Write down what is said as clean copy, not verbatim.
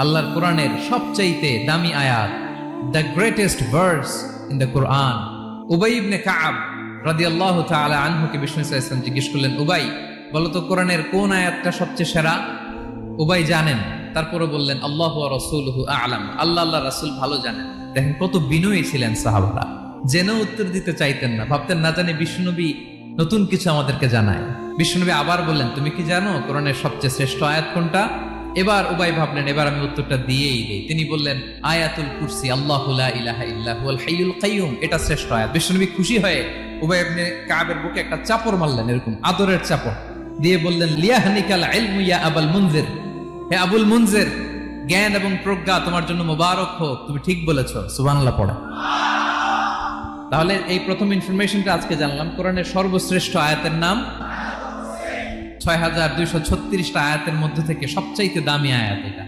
আল্লাহর কোরআনের সবচাইতে দামি আয়াত, the greatest verse in the Quran. Ubayy ibn Kab রাদিয়াল্লাহু তাআলা আনহুকে বিষ্ণু সাল্লাল্লাহু আলাইহি ওয়াসাল্লাম জিজ্ঞেস করলেন, উবাই বলো তো কোরআনের কোন আয়াতটা সবচেয়ে সেরা? উবাই জানেন, তারপরে বললেন আল্লাহু ওয়া রাসূলুহু আ'লাম, আল্লাহ রাসূল ভালো জানেন। দেখেন কত বিনয়ী ছিলেন সাহাবারা, জেনেও উত্তর দিতে চাইতেন না, ভাবতেন না জানি বিষ্ণুনবী নতুন কিছু আমাদেরকে জানায়। বিষ্ণুনবী আবার বললেন, তুমি কি জানো কোরআনের সবচেয়ে শ্রেষ্ঠ আয়াত কোনটা? এবার উবাই ভাবলেন এবার আমি উত্তরটা দিয়েই দেই। তিনি বললেন আয়াতুল কুরসি, আল্লাহু লা ইলাহা ইল্লা হুয়াল হাইয়ুল কাইয়ুম, এটা শ্রেষ্ঠ আয়াত। বিষ্ণুনবী খুশি হয়ে উবাই ইবনে কাবের বুকে একটা চাপড় মারলেন, এরকম আদরের চাপড় দিয়ে বললেন, লিয়াহনিকাল ইলমু ইয়া আবুল মুনজির, হে আবুল মুনজির, জ্ঞান এবং প্রজ্ঞা তোমার জন্য মোবারক হোক, তুমি ঠিক বলেছো। সুবহানাল্লাহ পড়ো। তাহলে এই প্রথম ইনফরমেশনটা আজকে জানলাম, কোরআনের সর্বশ্রেষ্ঠ আয়াতের নাম ৬,২৩৬টা আয়াতের মধ্যে থেকে সবচাইতে দামি আয়াত এটা।